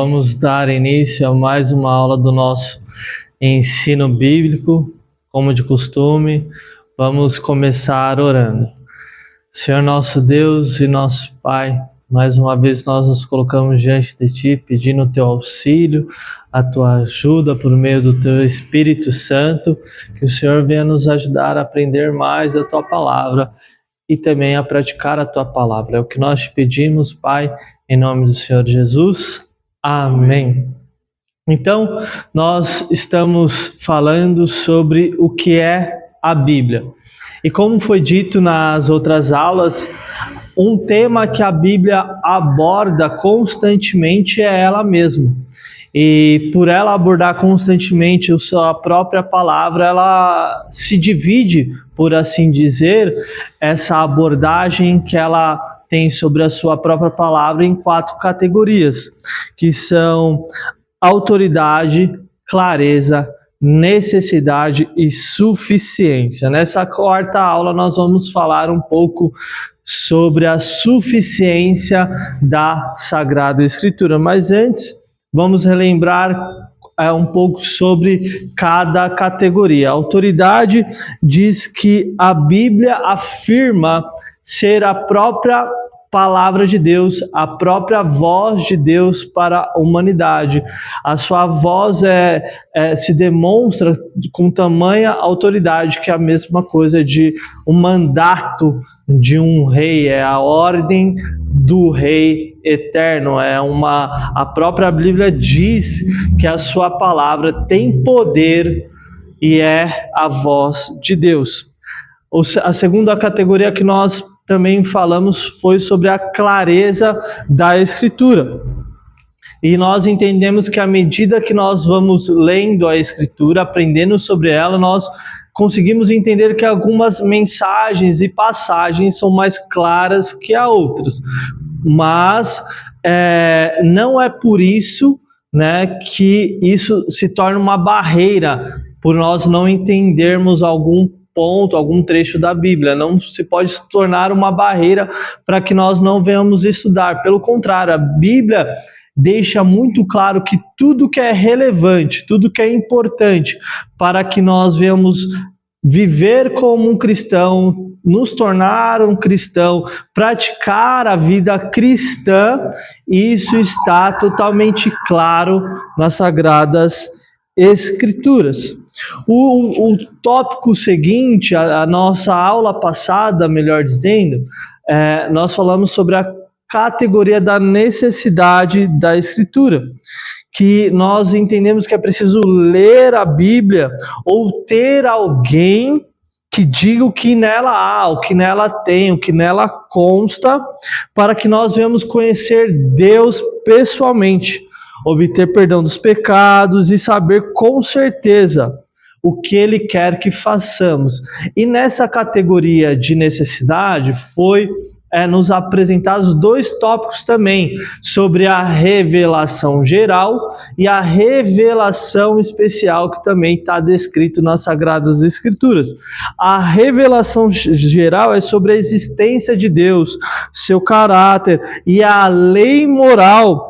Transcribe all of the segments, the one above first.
Vamos dar início a mais uma aula do nosso ensino bíblico. Como de costume, vamos começar orando. Senhor nosso Deus e nosso Pai, mais uma vez nós nos colocamos diante de Ti, pedindo o Teu auxílio, a Tua ajuda por meio do Teu Espírito Santo, que o Senhor venha nos ajudar a aprender mais da Tua Palavra e também a praticar a Tua Palavra. É o que nós te pedimos, Pai, em nome do Senhor Jesus. Amém. Então, nós estamos falando sobre o que é a Bíblia. E como foi dito nas outras aulas, um tema que a Bíblia aborda constantemente é ela mesma. E por ela abordar constantemente a sua própria palavra, ela se divide, por assim dizer, essa abordagem que ela tem sobre a sua própria palavra em 4 categorias, que são autoridade, clareza, necessidade e suficiência. Nessa quarta aula nós vamos falar um pouco sobre a suficiência da Sagrada Escritura, mas antes vamos relembrar um pouco sobre cada categoria. A autoridade diz que a Bíblia afirma ser a própria palavra de Deus, a própria voz de Deus para a humanidade. A sua voz se demonstra com tamanha autoridade que é a mesma coisa de um mandato de um rei, é a ordem do rei eterno. A própria Bíblia diz que a sua palavra tem poder e é a voz de Deus. A segunda categoria que nós também falamos foi sobre a clareza da Escritura. E nós entendemos que à medida que nós vamos lendo a Escritura, aprendendo sobre ela, nós conseguimos entender que algumas mensagens e passagens são mais claras que as outras. Mas não é por isso, que isso se torna uma barreira por nós não entendermos algum ponto, algum trecho da Bíblia. Não se pode se tornar uma barreira para que nós não venhamos estudar. Pelo contrário, a Bíblia deixa muito claro que tudo que é relevante, tudo que é importante para que nós venhamos viver como um cristão, nos tornar um cristão, praticar a vida cristã, isso está totalmente claro nas Sagradas Escrituras. O tópico seguinte, a nossa aula passada, melhor dizendo, nós falamos sobre a categoria da necessidade da Escritura, que nós entendemos que é preciso ler a Bíblia ou ter alguém que diga o que nela há, o que nela tem, o que nela consta, para que nós venhamos conhecer Deus pessoalmente, obter perdão dos pecados e saber com certeza o que Ele quer que façamos. E nessa categoria de necessidade foi nos apresentados 2 tópicos também, sobre a revelação geral e a revelação especial, que também está descrito nas Sagradas Escrituras. A revelação geral é sobre a existência de Deus, seu caráter e a lei moral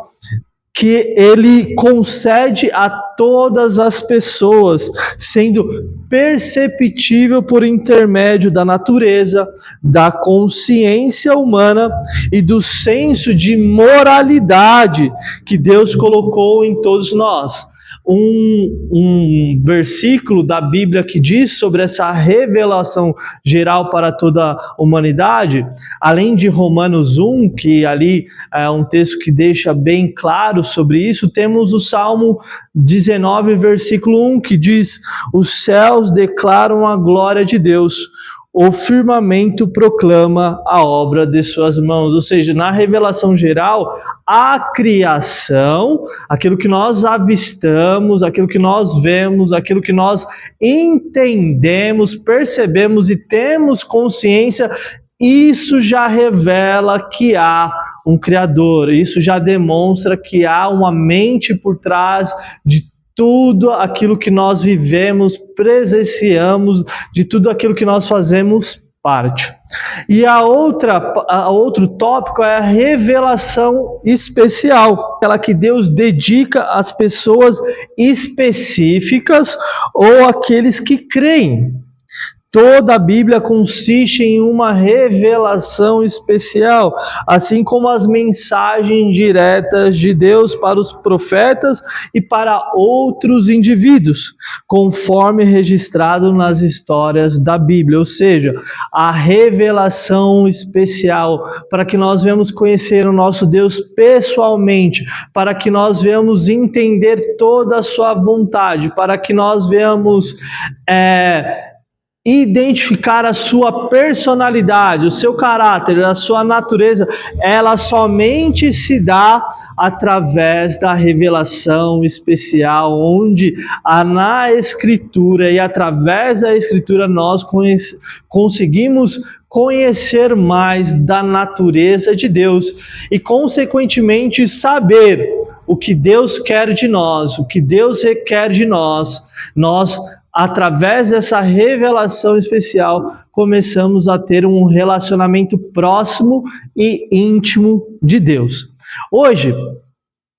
que Ele concede a todas as pessoas, sendo perceptível por intermédio da natureza, da consciência humana e do senso de moralidade que Deus colocou em todos nós. Um versículo da Bíblia que diz sobre essa revelação geral para toda a humanidade, além de Romanos 1, que ali é um texto que deixa bem claro sobre isso, temos o Salmo 19, versículo 1, que diz: os céus declaram a glória de Deus, o firmamento proclama a obra de suas mãos. Ou seja, na revelação geral, a criação, aquilo que nós avistamos, aquilo que nós vemos, aquilo que nós entendemos, percebemos e temos consciência, isso já revela que há um Criador, isso já demonstra que há uma mente por trás de tudo aquilo que nós vivemos, presenciamos, de tudo aquilo que nós fazemos parte. E outro tópico é a revelação especial, aquela que Deus dedica às pessoas específicas ou àqueles que creem. Toda a Bíblia consiste em uma revelação especial, assim como as mensagens diretas de Deus para os profetas e para outros indivíduos, conforme registrado nas histórias da Bíblia. Ou seja, a revelação especial para que nós venhamos conhecer o nosso Deus pessoalmente, para que nós venhamos entender toda a sua vontade, para que nós venhamos identificar a sua personalidade, o seu caráter, a sua natureza, ela somente se dá através da revelação especial, onde na Escritura e através da Escritura nós conseguimos conhecer mais da natureza de Deus e, consequentemente, saber o que Deus quer de nós, o que Deus requer de nós. Através dessa revelação especial, começamos a ter um relacionamento próximo e íntimo de Deus. Hoje,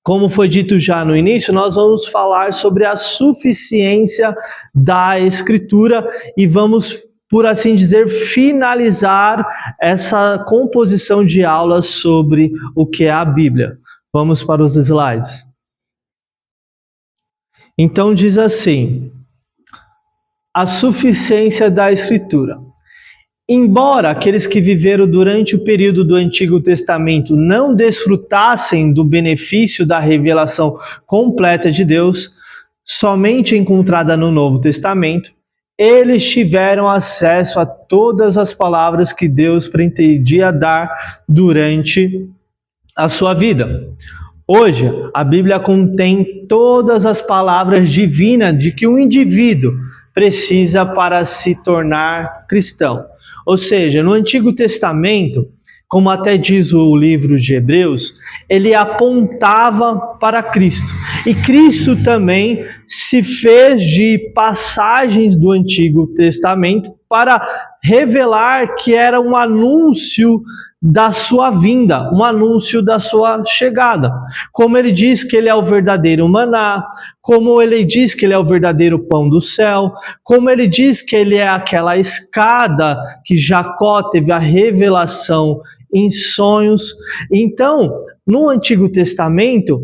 como foi dito já no início, nós vamos falar sobre a suficiência da Escritura e vamos, por assim dizer, finalizar essa composição de aulas sobre o que é a Bíblia. Vamos para os slides. Então diz assim: a suficiência da Escritura. Embora aqueles que viveram durante o período do Antigo Testamento não desfrutassem do benefício da revelação completa de Deus, somente encontrada no Novo Testamento, eles tiveram acesso a todas as palavras que Deus pretendia dar durante a sua vida. Hoje, a Bíblia contém todas as palavras divinas de que um indivíduo precisa para se tornar cristão. Ou seja, no Antigo Testamento, como até diz o livro de Hebreus, ele apontava para Cristo. E Cristo também se fez de passagens do Antigo Testamento para revelar que era um anúncio da sua vinda, um anúncio da sua chegada. Como ele diz que ele é o verdadeiro maná, como ele diz que ele é o verdadeiro pão do céu, como ele diz que ele é aquela escada que Jacó teve a revelação em sonhos. Então, no Antigo Testamento,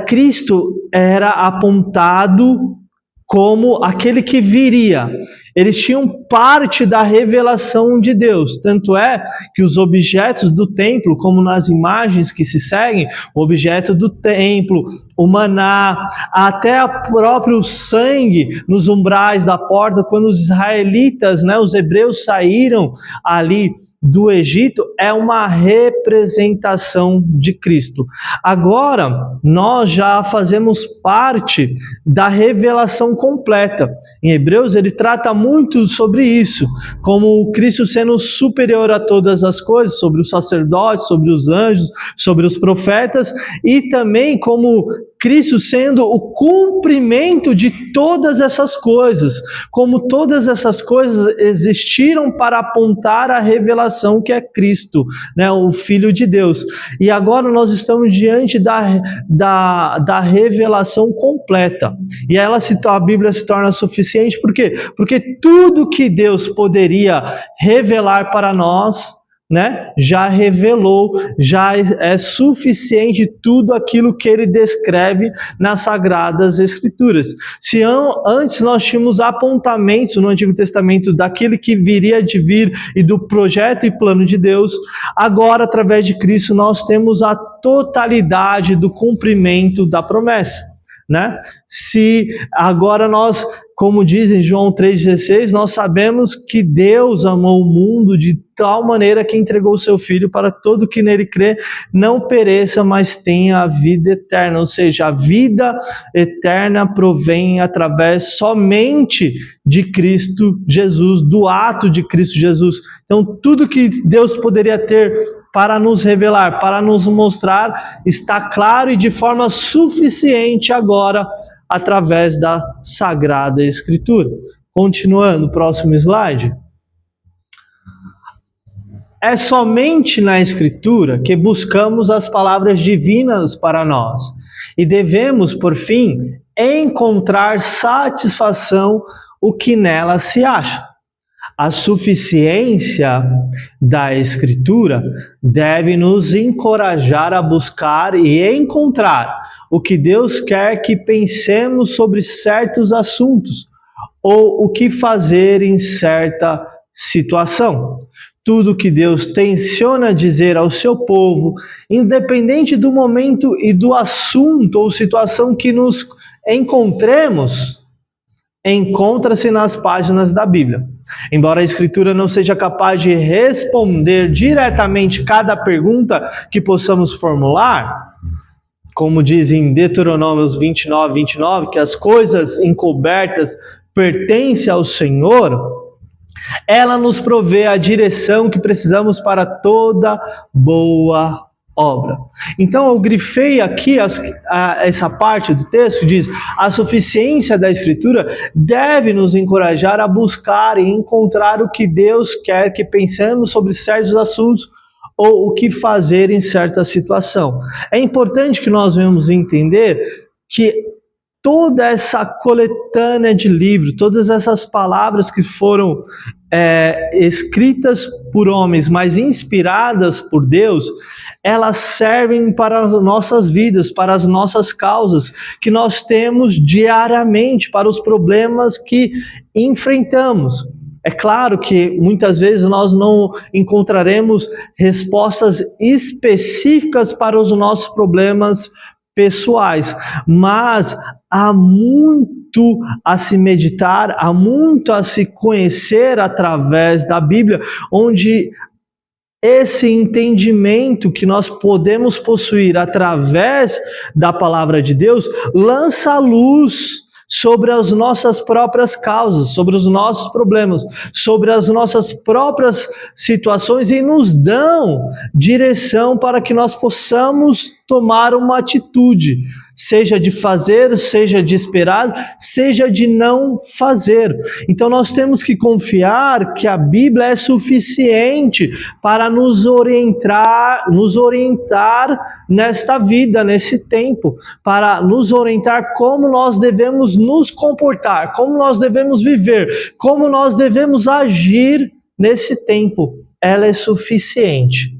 Cristo era apontado como aquele que viria. Eles tinham parte da revelação de Deus. Tanto é que os objetos do templo, como nas imagens que se seguem, o objeto do templo, o maná, até o próprio sangue nos umbrais da porta, quando os israelitas, os hebreus saíram ali do Egito, é uma representação de Cristo. Agora, nós já fazemos parte da revelação completa. Em Hebreus, ele trata muito sobre isso, como Cristo sendo superior a todas as coisas, sobre os sacerdotes, sobre os anjos, sobre os profetas, e também como Cristo sendo o cumprimento de todas essas coisas, como todas essas coisas existiram para apontar a revelação que é Cristo, o Filho de Deus. E agora nós estamos diante da revelação completa. E a Bíblia se torna suficiente, por quê? Porque tudo que Deus poderia revelar para nós, já revelou, já é suficiente tudo aquilo que ele descreve nas Sagradas Escrituras. Se antes nós tínhamos apontamentos no Antigo Testamento daquele que viria de vir e do projeto e plano de Deus, agora, através de Cristo, nós temos a totalidade do cumprimento da promessa. Se agora nós, como diz em João 3,16, nós sabemos que Deus amou o mundo de tal maneira que entregou o seu Filho para todo que nele crê não pereça, mas tenha a vida eterna. Ou seja, a vida eterna provém através somente de Cristo Jesus, do ato de Cristo Jesus. Então, tudo que Deus poderia ter para nos revelar, para nos mostrar, está claro e de forma suficiente agora através da Sagrada Escritura. Continuando, próximo slide. É somente na Escritura que buscamos as palavras divinas para nós e devemos, por fim, encontrar satisfação o que nela se acha. A suficiência da Escritura deve nos encorajar a buscar e encontrar o que Deus quer que pensemos sobre certos assuntos ou o que fazer em certa situação. Tudo que Deus tenciona dizer ao seu povo, independente do momento e do assunto ou situação que nos encontremos, encontra-se nas páginas da Bíblia. Embora a Escritura não seja capaz de responder diretamente cada pergunta que possamos formular, como diz em Deuteronômio 29, que as coisas encobertas pertencem ao Senhor, ela nos provê a direção que precisamos para toda boa obra. Então eu grifei aqui essa parte do texto que diz: a suficiência da Escritura deve nos encorajar a buscar e encontrar o que Deus quer que pensemos sobre certos assuntos ou o que fazer em certa situação. É importante que nós venhamos entender que toda essa coletânea de livros, todas essas palavras que foram escritas por homens, mas inspiradas por Deus, elas servem para as nossas vidas, para as nossas causas que nós temos diariamente, para os problemas que enfrentamos. É claro que muitas vezes nós não encontraremos respostas específicas para os nossos problemas pessoais, mas há muito a se meditar, há muito a se conhecer através da Bíblia, onde esse entendimento que nós podemos possuir através da palavra de Deus lança a luz sobre as nossas próprias causas, sobre os nossos problemas, sobre as nossas próprias situações e nos dão direção para que nós possamos tomar uma atitude, seja de fazer, seja de esperar, seja de não fazer. Então nós temos que confiar que a Bíblia é suficiente para nos orientar nesta vida, nesse tempo, para nos orientar como nós devemos nos comportar, como nós devemos viver, como nós devemos agir nesse tempo. Ela é suficiente.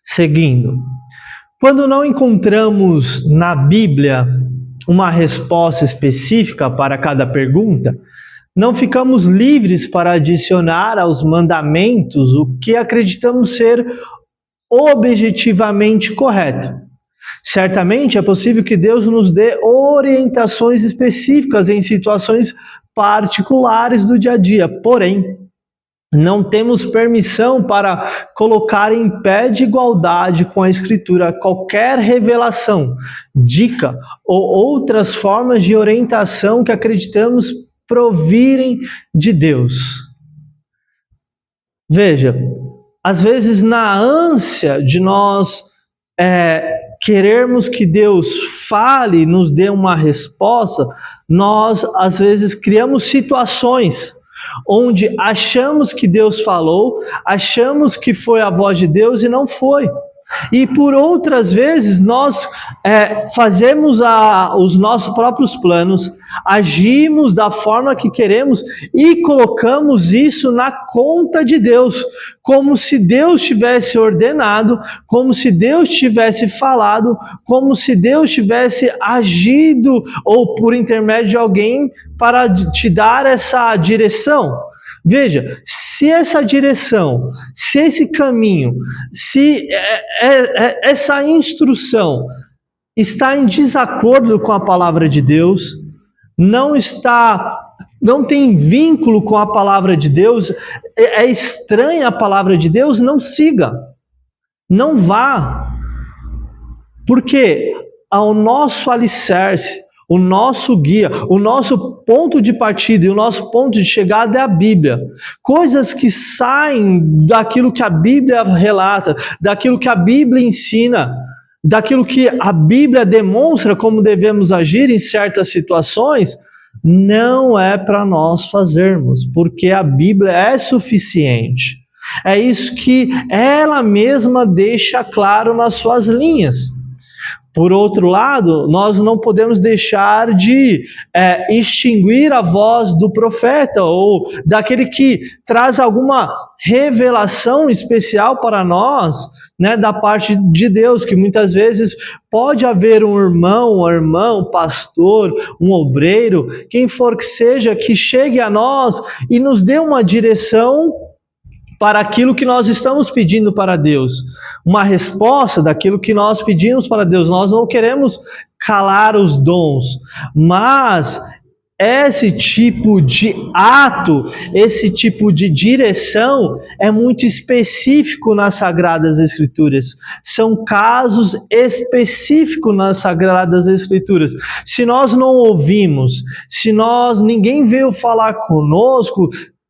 Seguindo. Quando não encontramos na Bíblia uma resposta específica para cada pergunta, não ficamos livres para adicionar aos mandamentos o que acreditamos ser objetivamente correto. Certamente é possível que Deus nos dê orientações específicas em situações particulares do dia a dia, porém, não temos permissão para colocar em pé de igualdade com a Escritura qualquer revelação, dica ou outras formas de orientação que acreditamos provirem de Deus. Veja, às vezes na ânsia de nós querermos que Deus fale, nos dê uma resposta, nós às vezes criamos situações onde achamos que Deus falou, achamos que foi a voz de Deus e não foi. E por outras vezes nós fazemos os nossos próprios planos, agimos da forma que queremos e colocamos isso na conta de Deus, como se Deus tivesse ordenado, como se Deus tivesse falado, como se Deus tivesse agido ou por intermédio de alguém para te dar essa direção. Veja, se essa direção, se esse caminho, se essa instrução está em desacordo com a palavra de Deus, não tem vínculo com a palavra de Deus, é estranha a palavra de Deus, não siga, não vá, porque ao nosso alicerce, o nosso guia, o nosso ponto de partida e o nosso ponto de chegada é a Bíblia. Coisas que saem daquilo que a Bíblia relata, daquilo que a Bíblia ensina, daquilo que a Bíblia demonstra como devemos agir em certas situações, não é para nós fazermos, porque a Bíblia é suficiente. É isso que ela mesma deixa claro nas suas linhas. Por outro lado, nós não podemos deixar de extinguir a voz do profeta ou daquele que traz alguma revelação especial para nós, né, da parte de Deus, que muitas vezes pode haver um irmão, um pastor, um obreiro, quem for que seja, que chegue a nós e nos dê uma direção para aquilo que nós estamos pedindo para Deus, uma resposta daquilo que nós pedimos para Deus. Nós não queremos calar os dons, mas esse tipo de ato, esse tipo de direção é muito específico nas Sagradas Escrituras. São casos específicos nas Sagradas Escrituras. Se nós não ouvimos, ninguém veio falar conosco,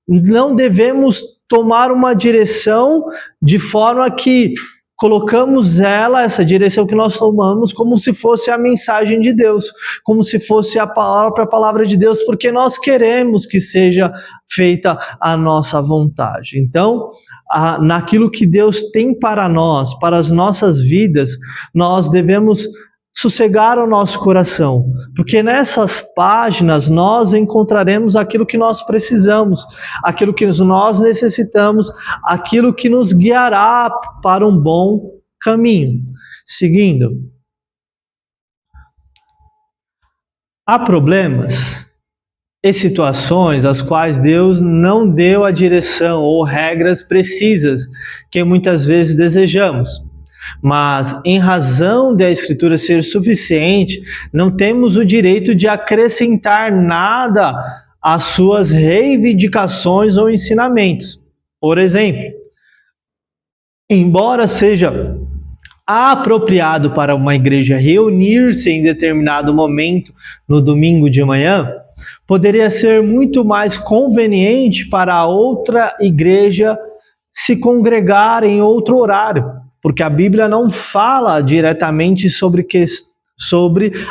não devemos tomar uma direção de forma que colocamos essa direção que nós tomamos, como se fosse a mensagem de Deus, como se fosse a própria palavra de Deus, porque nós queremos que seja feita a nossa vontade. Então, naquilo que Deus tem para nós, para as nossas vidas, nós devemos sossegar o nosso coração, porque nessas páginas nós encontraremos aquilo que nós precisamos, aquilo que nós necessitamos, aquilo que nos guiará para um bom caminho. Seguindo, há problemas e situações às quais Deus não deu a direção ou regras precisas que muitas vezes desejamos. Mas, em razão da Escritura ser suficiente, não temos o direito de acrescentar nada às suas reivindicações ou ensinamentos. Por exemplo, embora seja apropriado para uma igreja reunir-se em determinado momento no domingo de manhã, poderia ser muito mais conveniente para a outra igreja se congregar em outro horário. Porque a Bíblia não fala diretamente sobre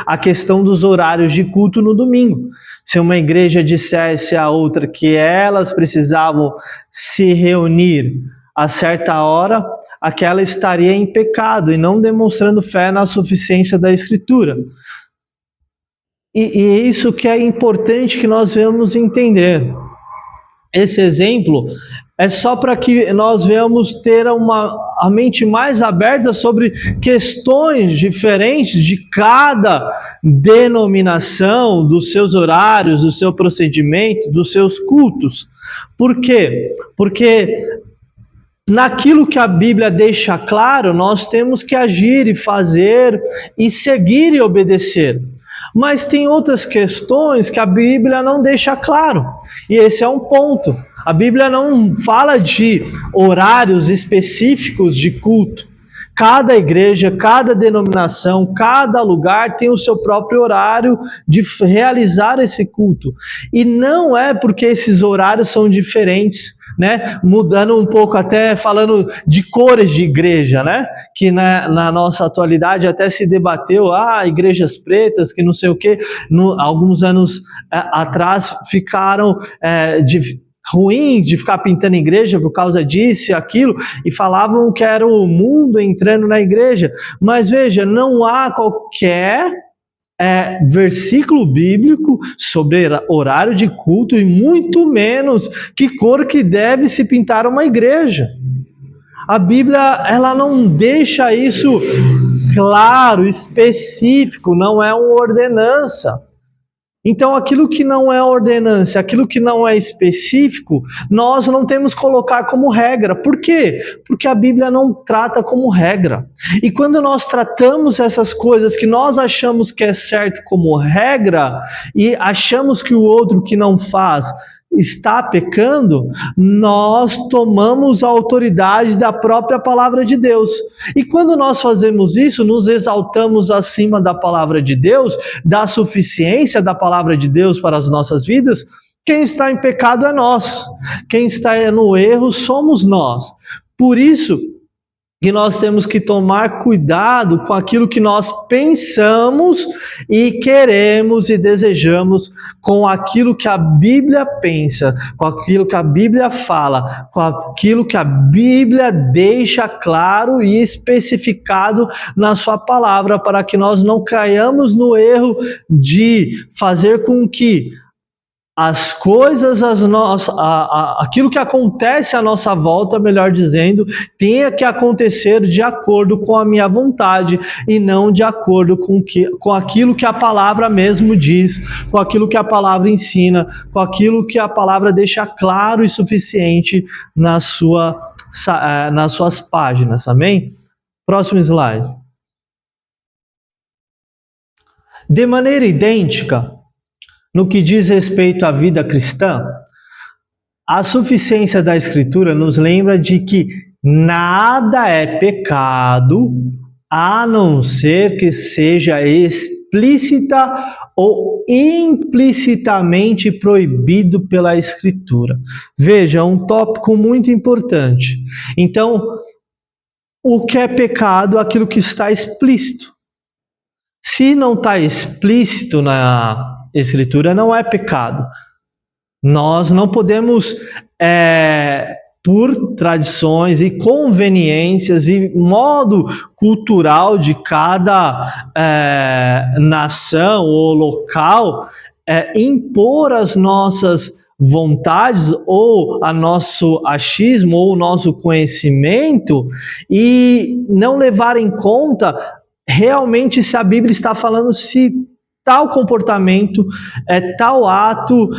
a questão dos horários de culto no domingo. Se uma igreja dissesse a outra que elas precisavam se reunir a certa hora, aquela estaria em pecado e não demonstrando fé na suficiência da Escritura. E é isso que é importante que nós venhamos entender. Esse exemplo é só para que nós venhamos ter a mente mais aberta sobre questões diferentes de cada denominação, dos seus horários, do seu procedimento, dos seus cultos. Por quê? Porque naquilo que a Bíblia deixa claro, nós temos que agir e fazer e seguir e obedecer. Mas tem outras questões que a Bíblia não deixa claro. E esse é um ponto. A Bíblia não fala de horários específicos de culto. Cada igreja, cada denominação, cada lugar tem o seu próprio horário de realizar esse culto. E não é porque esses horários são diferentes, né? Mudando um pouco, até falando de cores de igreja, né? Que na nossa atualidade até se debateu, igrejas pretas, que não sei o quê, alguns anos atrás ficaram ruim de ficar pintando igreja por causa disso e aquilo, e falavam que era o mundo entrando na igreja. Mas veja, não há qualquer versículo bíblico sobre horário de culto, e muito menos que cor que deve se pintar uma igreja. A Bíblia, ela não deixa isso claro, específico, não é uma ordenança. Então, aquilo que não é ordenança, aquilo que não é específico, nós não temos que colocar como regra. Por quê? Porque a Bíblia não trata como regra. E quando nós tratamos essas coisas que nós achamos que é certo como regra, e achamos que o outro que não faz está pecando, nós tomamos a autoridade da própria palavra de Deus. E quando nós fazemos isso, nos exaltamos acima da palavra de Deus, da suficiência da palavra de Deus para as nossas vidas. Quem está em pecado é nós. Quem está no erro somos nós. Por isso, que nós temos que tomar cuidado com aquilo que nós pensamos e queremos e desejamos, com aquilo que a Bíblia pensa, com aquilo que a Bíblia fala, com aquilo que a Bíblia deixa claro e especificado na sua palavra, para que nós não caiamos no erro de fazer com que as coisas, aquilo que acontece à nossa volta, melhor dizendo, tenha que acontecer de acordo com a minha vontade e não de acordo com aquilo que a palavra mesmo diz, com aquilo que a palavra ensina, com aquilo que a palavra deixa claro e suficiente nas suas páginas, amém? Próximo slide. De maneira idêntica, no que diz respeito à vida cristã, a suficiência da Escritura nos lembra de que nada é pecado, a não ser que seja explícita ou implicitamente proibido pela Escritura. Veja, é um tópico muito importante. Então, o que é pecado? Aquilo que está explícito. Se não está explícito na Escritura, não é pecado. Nós não podemos, por tradições e conveniências e modo cultural de cada nação ou local, impor as nossas vontades ou a nosso achismo ou o nosso conhecimento e não levar em conta realmente se a Bíblia está falando se tal comportamento, tal ato,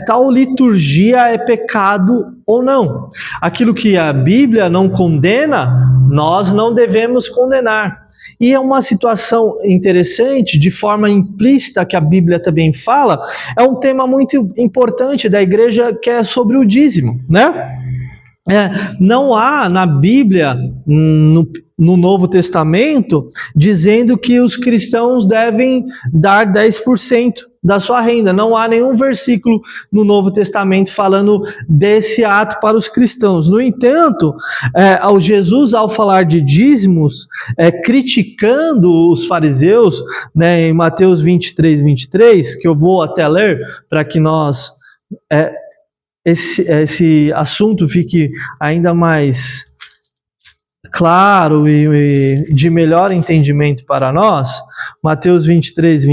tal liturgia é pecado ou não. Aquilo que a Bíblia não condena, nós não devemos condenar. E é uma situação interessante, de forma implícita, que a Bíblia também fala, é um tema muito importante da igreja, que é sobre o dízimo, né? Não há na Bíblia, no Novo Testamento, dizendo que os cristãos devem dar 10% da sua renda. Não há nenhum versículo no Novo Testamento falando desse ato para os cristãos. No entanto, Jesus, ao falar de dízimos, criticando os fariseus, né, em Mateus 23, que eu vou até ler para que nós... esse assunto fique ainda mais claro e de melhor entendimento para nós. Mateus 23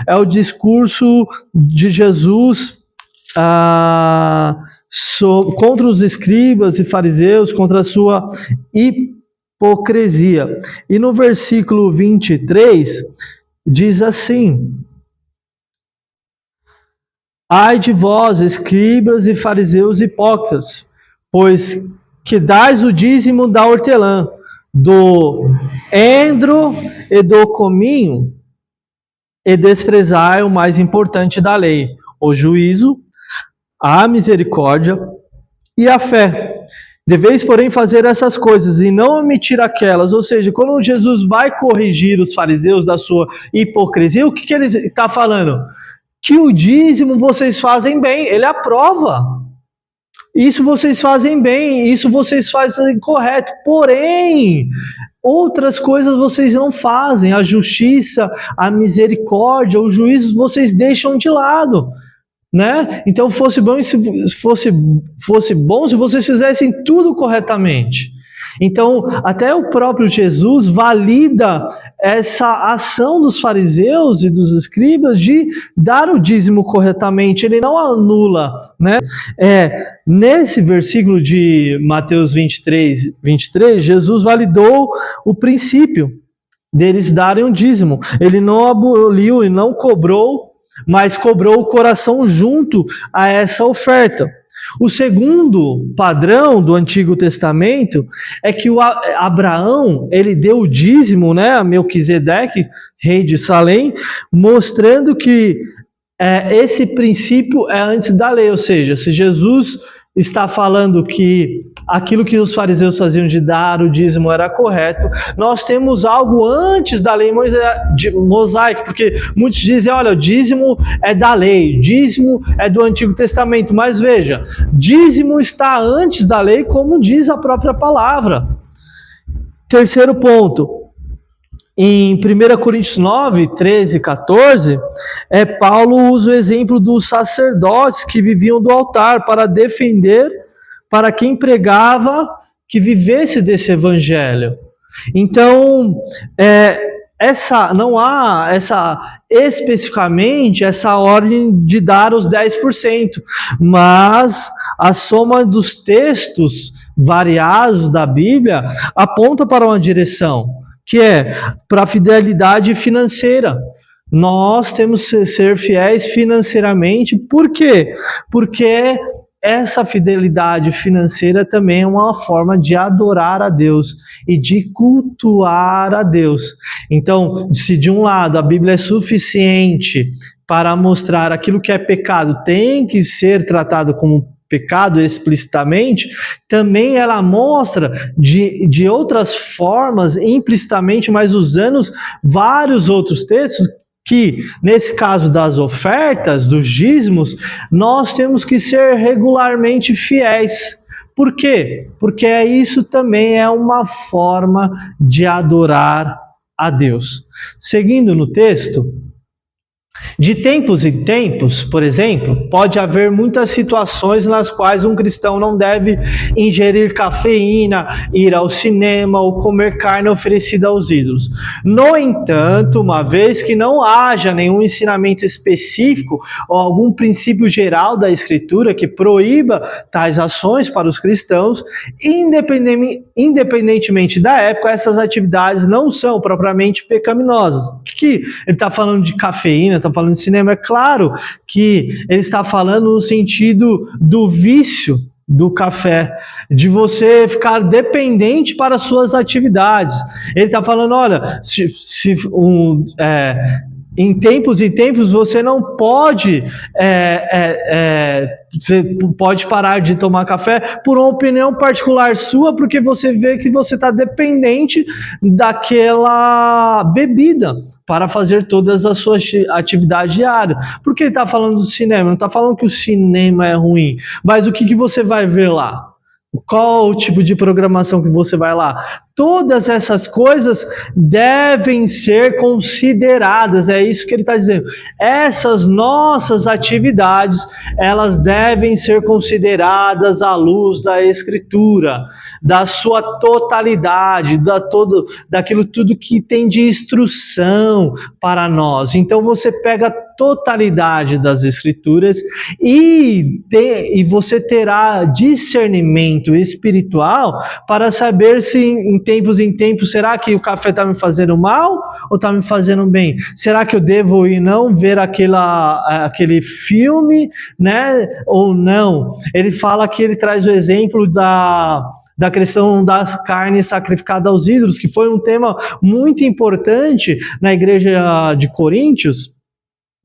é o discurso de Jesus contra os escribas e fariseus, contra a sua hipocrisia. E no versículo 23 diz assim: ai de vós, escribas e fariseus hipócritas, pois que dais o dízimo da hortelã, do endro e do cominho, e desprezai o mais importante da lei, o juízo, a misericórdia e a fé. Deveis, porém, fazer essas coisas e não omitir aquelas. Ou seja, quando Jesus vai corrigir os fariseus da sua hipocrisia, o que ele está falando? Que o dízimo vocês fazem bem, ele aprova. Isso vocês fazem bem, isso vocês fazem correto. Porém, outras coisas vocês não fazem. A justiça, a misericórdia, o juízo vocês deixam de lado, né? Então fosse bom se vocês fizessem tudo corretamente. Então, até o próprio Jesus valida essa ação dos fariseus e dos escribas de dar o dízimo corretamente. Ele não anula, né? Nesse versículo de Mateus 23, Jesus validou o princípio deles darem o dízimo. Ele não aboliu e não cobrou, mas cobrou o coração junto a essa oferta. O segundo padrão do Antigo Testamento é que o Abraão, ele deu o dízimo, né, a Melquisedeque, rei de Salém, mostrando que esse princípio é antes da lei. Ou seja, se Jesus está falando que aquilo que os fariseus faziam de dar o dízimo era correto, nós temos algo antes da lei mosaica, porque muitos dizem, olha, o dízimo é da lei, dízimo é do Antigo Testamento, mas veja, dízimo está antes da lei, como diz a própria palavra. Terceiro ponto. Em 1 Coríntios 9, 13 e 14, Paulo usa o exemplo dos sacerdotes que viviam do altar para defender, para quem pregava, que vivesse desse evangelho. Então, não há especificamente essa ordem de dar os 10%, mas a soma dos textos variados da Bíblia aponta para uma direção, que é para a fidelidade financeira. Nós temos que ser fiéis financeiramente. Por quê? Porque essa fidelidade financeira também é uma forma de adorar a Deus e de cultuar a Deus. Então, se de um lado a Bíblia é suficiente para mostrar aquilo que é pecado tem que ser tratado como pecado explicitamente, também ela mostra de outras formas, implicitamente, mas usando vários outros textos, que nesse caso das ofertas, dos dízimos, nós temos que ser regularmente fiéis. Por quê? Porque isso também é uma forma de adorar a Deus. Seguindo no texto, de tempos em tempos, por exemplo, pode haver muitas situações nas quais um cristão não deve ingerir cafeína, ir ao cinema ou comer carne oferecida aos ídolos. No entanto, uma vez que não haja nenhum ensinamento específico ou algum princípio geral da Escritura que proíba tais ações para os cristãos, independentemente da época, essas atividades não são propriamente pecaminosas. O que ele está falando de cafeína? Está falando de cinema? É claro que ele está falando no sentido do vício do café, de você ficar dependente para suas atividades. Ele está falando, olha, em tempos e tempos você não pode você pode parar de tomar café por uma opinião particular sua, porque você vê que você está dependente daquela bebida para fazer todas as suas atividades diárias. Por que ele está falando do cinema? Não está falando que o cinema é ruim, mas o que você vai ver lá? Qual o tipo de programação que você vai lá? Todas essas coisas devem ser consideradas, é isso que ele está dizendo. Essas nossas atividades, elas devem ser consideradas à luz da Escritura, da sua totalidade, daquilo tudo que tem de instrução para nós. Então você pega a totalidade das Escrituras e você terá discernimento espiritual para saber se em tempos, será que o café está me fazendo mal ou está me fazendo bem? Será que eu devo ir não ver aquele filme, né? Ou não? Ele fala que ele traz o exemplo da questão da carne sacrificada aos ídolos, que foi um tema muito importante na igreja de Coríntios.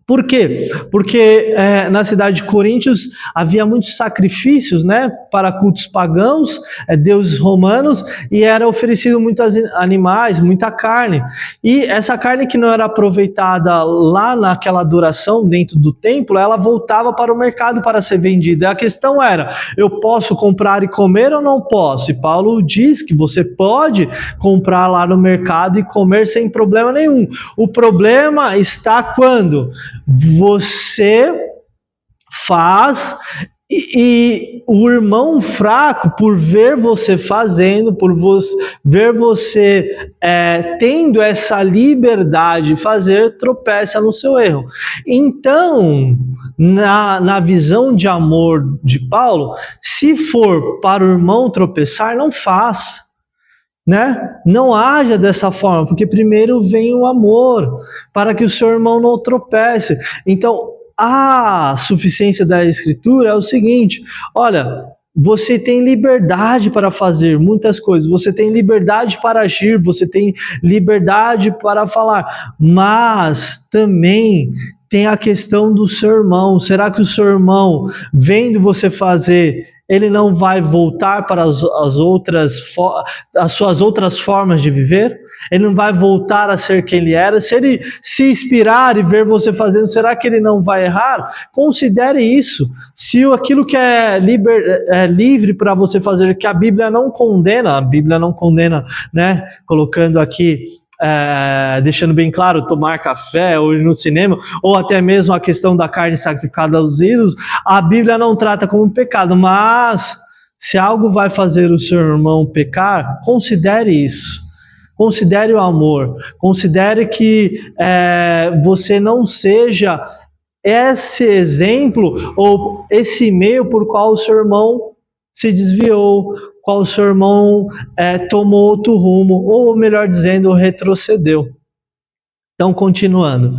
Por quê? Porque na cidade de Coríntios havia muitos sacrifícios, né, para cultos pagãos, deuses romanos, e era oferecido muitos animais, muita carne. E essa carne que não era aproveitada lá naquela adoração dentro do templo, ela voltava para o mercado para ser vendida. E a questão era, eu posso comprar e comer ou não posso? E Paulo diz que você pode comprar lá no mercado e comer sem problema nenhum. O problema está quando você faz e o irmão fraco, por ver você fazendo, ver você tendo essa liberdade de fazer, tropeça no seu erro. Então, na visão de amor de Paulo, se for para o irmão tropeçar, não faz. Né? Não haja dessa forma, porque primeiro vem o amor, para que o seu irmão não tropece. Então, a suficiência da Escritura é o seguinte: olha, você tem liberdade para fazer muitas coisas, você tem liberdade para agir, você tem liberdade para falar, mas também tem a questão do seu irmão. Será que o seu irmão, vendo você fazer, ele não vai voltar para as suas outras formas de viver? Ele não vai voltar a ser quem ele era. Se ele se inspirar e ver você fazendo, será que ele não vai errar? Considere isso. Se aquilo que é livre para você fazer, que a Bíblia não condena, né? Colocando aqui, deixando bem claro, tomar café ou ir no cinema, ou até mesmo a questão da carne sacrificada aos ídolos, a Bíblia não trata como pecado, mas se algo vai fazer o seu irmão pecar, considere isso. Considere o amor. Considere que você não seja esse exemplo ou esse meio por qual o seu irmão se desviou, qual o seu irmão tomou outro rumo, ou melhor dizendo, retrocedeu. Então, continuando.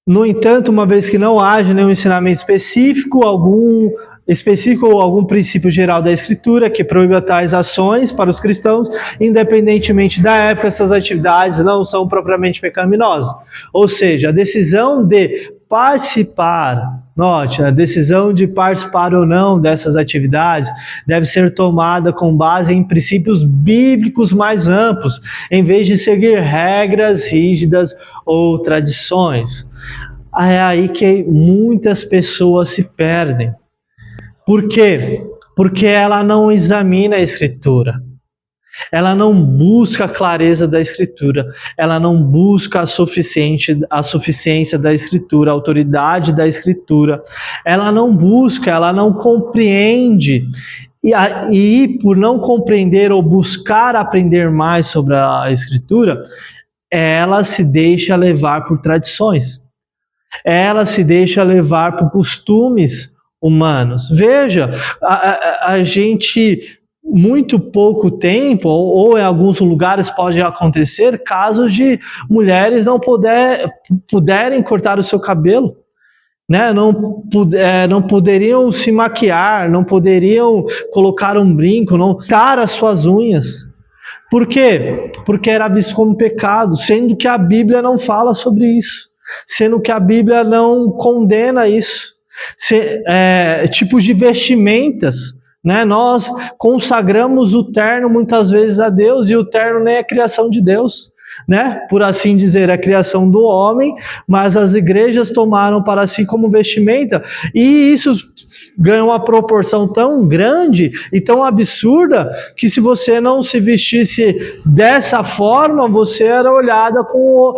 No entanto, uma vez que não haja nenhum ensinamento específico, ou algum princípio geral da Escritura que proíba tais ações para os cristãos, independentemente da época, essas atividades não são propriamente pecaminosas. Ou seja, a decisão de participar, note, a decisão de participar ou não dessas atividades deve ser tomada com base em princípios bíblicos mais amplos, em vez de seguir regras rígidas ou tradições. É aí que muitas pessoas se perdem. Por quê? Porque ela não examina a Escritura. Ela não busca a clareza da Escritura. Ela não busca a suficiência da Escritura, a autoridade da Escritura. Ela não busca, ela não compreende. E por não compreender ou buscar aprender mais sobre a Escritura, ela se deixa levar por tradições. Ela se deixa levar por costumes humanos. Veja, a gente, muito pouco tempo, ou em alguns lugares pode acontecer, casos de mulheres não puderem cortar o seu cabelo, né? Não poderiam se maquiar, não poderiam colocar um brinco, não pintar as suas unhas. Por quê? Porque era visto como pecado, sendo que a Bíblia não fala sobre isso, sendo que a Bíblia não condena isso. Tipos de vestimentas, né? Nós consagramos o terno muitas vezes a Deus, e o terno nem é criação de Deus, né? Por assim dizer, é a criação do homem, mas as igrejas tomaram para si como vestimenta, e isso ganha uma proporção tão grande e tão absurda que se você não se vestisse dessa forma, você era olhado com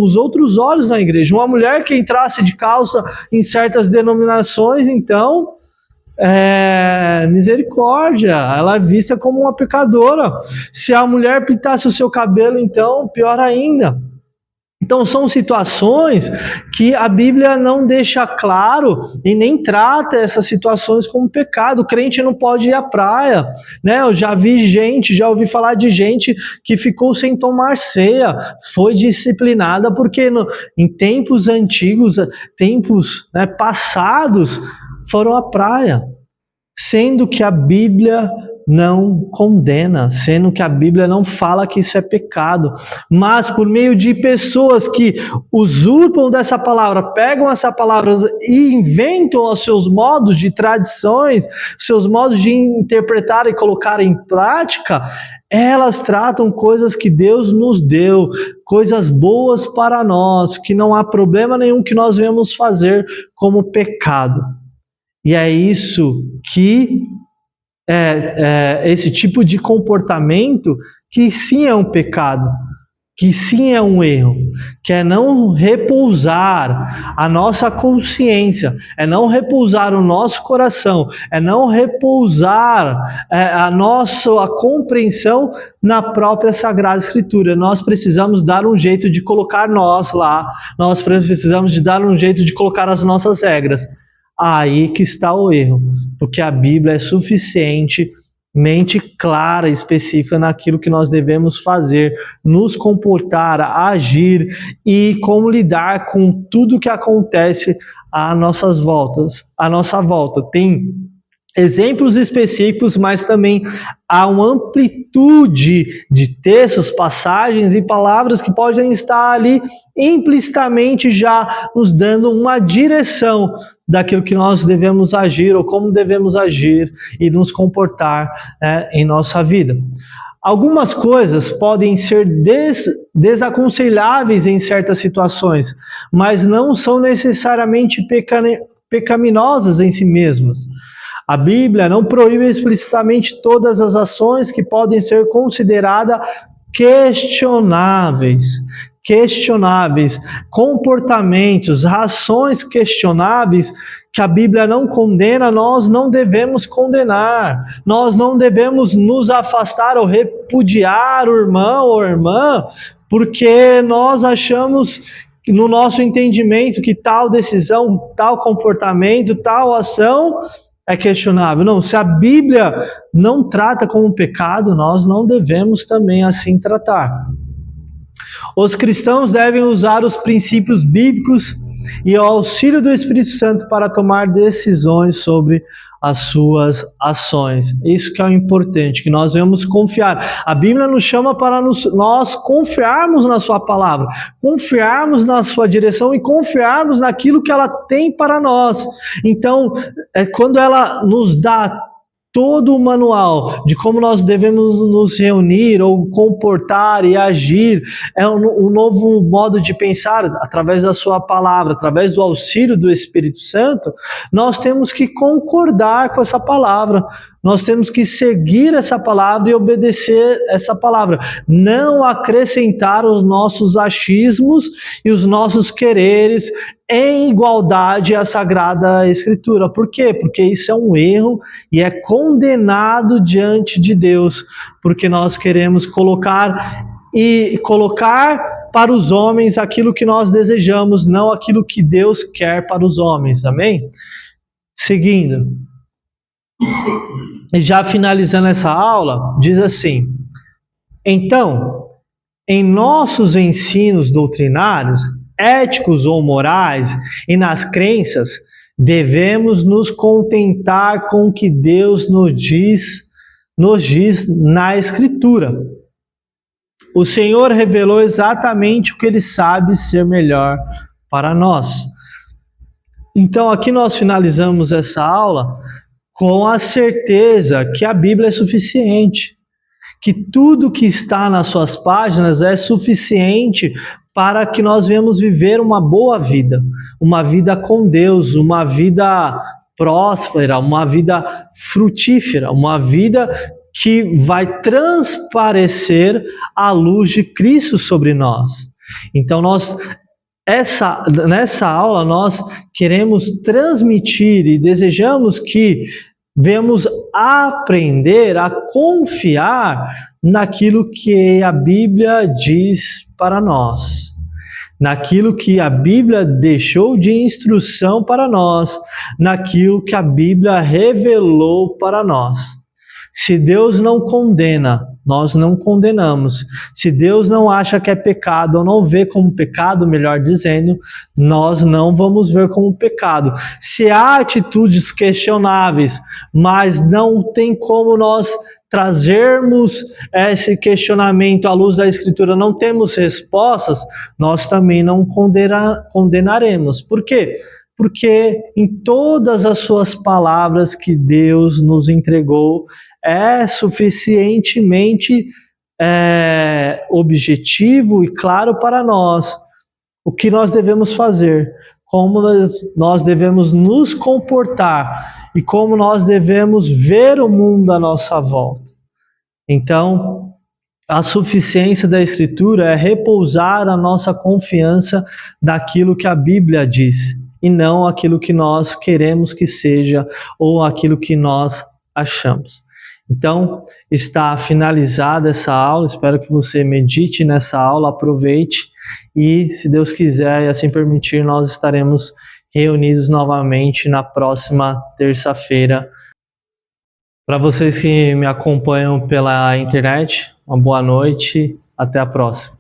os outros olhos na igreja. Uma mulher que entrasse de calça em certas denominações, então, misericórdia, ela é vista como uma pecadora. Se a mulher pintasse o seu cabelo, então, pior ainda. Então, são situações que a Bíblia não deixa claro e nem trata essas situações como pecado. O crente não pode ir à praia, né? Eu já ouvi falar de gente que ficou sem tomar ceia, foi disciplinada porque em tempos antigos, tempos passados, foram à praia, sendo que a Bíblia não condena, sendo que a Bíblia não fala que isso é pecado, mas por meio de pessoas que usurpam dessa palavra, pegam essa palavra e inventam os seus modos de tradições, seus modos de interpretar e colocar em prática, elas tratam coisas que Deus nos deu, coisas boas para nós, que não há problema nenhum que nós venhamos fazer como pecado. E é isso que esse tipo de comportamento que sim é um pecado, que sim é um erro, que é não repousar a nossa consciência, é não repousar o nosso coração, é não repousar a compreensão na própria Sagrada Escritura. Nós precisamos dar um jeito de colocar nós lá, nós precisamos de dar um jeito de colocar as nossas regras. Aí que está o erro, porque a Bíblia é suficientemente clara e específica naquilo que nós devemos fazer, nos comportar, agir e como lidar com tudo que acontece à nossa volta. Tem exemplos específicos, mas também há uma amplitude de textos, passagens e palavras que podem estar ali implicitamente já nos dando uma direção daquilo que nós devemos agir ou como devemos agir e nos comportar em nossa vida. Algumas coisas podem ser desaconselháveis em certas situações, mas não são necessariamente pecaminosas em si mesmas. A Bíblia não proíbe explicitamente todas as ações que podem ser consideradas questionáveis, comportamentos, ações questionáveis que a Bíblia não condena, nós não devemos condenar. Nós não devemos nos afastar ou repudiar o irmão ou irmã, porque nós achamos, no nosso entendimento, que tal decisão, tal comportamento, tal ação é questionável. Não, se a Bíblia não trata como pecado, nós não devemos também assim tratar. Os cristãos devem usar os princípios bíblicos e o auxílio do Espírito Santo para tomar decisões sobre as suas ações. Isso que é o importante, que nós devemos confiar. A Bíblia nos chama para nós confiarmos na sua palavra, confiarmos na sua direção e confiarmos naquilo que ela tem para nós. Então, quando ela nos dá todo o manual de como nós devemos nos reunir ou comportar e agir, é um novo modo de pensar através da sua palavra, através do auxílio do Espírito Santo, nós temos que concordar com essa palavra, nós temos que seguir essa palavra e obedecer essa palavra, não acrescentar os nossos achismos e os nossos quereres em igualdade à Sagrada Escritura. Por quê? Porque isso é um erro e é condenado diante de Deus, porque nós queremos colocar para os homens aquilo que nós desejamos, não aquilo que Deus quer para os homens. Amém? Seguindo. E já finalizando essa aula, diz assim: então, em nossos ensinos doutrinários, éticos ou morais e nas crenças, devemos nos contentar com o que Deus nos diz na Escritura. O Senhor revelou exatamente o que Ele sabe ser melhor para nós. Então, aqui nós finalizamos essa aula com a certeza que a Bíblia é suficiente, que tudo que está nas suas páginas é suficiente para que nós venhamos viver uma boa vida, uma vida com Deus, uma vida próspera, uma vida frutífera, uma vida que vai transparecer a luz de Cristo sobre nós. Então nessa aula nós queremos transmitir e desejamos que venhamos aprender a confiar naquilo que a Bíblia diz para nós, naquilo que a Bíblia deixou de instrução para nós, naquilo que a Bíblia revelou para nós. Se Deus não condena, nós não condenamos. Se Deus não acha que é pecado ou não vê como pecado, melhor dizendo, nós não vamos ver como pecado. Se há atitudes questionáveis, mas não tem como nós trazermos esse questionamento à luz da Escritura, não temos respostas, nós também não condenaremos. Por quê? Porque em todas as suas palavras que Deus nos entregou, é suficientemente objetivo e claro para nós o que nós devemos fazer, como nós devemos nos comportar e como nós devemos ver o mundo à nossa volta. Então, a suficiência da Escritura é repousar a nossa confiança naquilo que a Bíblia diz e não aquilo que nós queremos que seja ou aquilo que nós achamos. Então, está finalizada essa aula, espero que você medite nessa aula, aproveite e, se Deus quiser e assim permitir, nós estaremos reunidos novamente na próxima terça-feira. Para vocês que me acompanham pela internet, uma boa noite, até a próxima.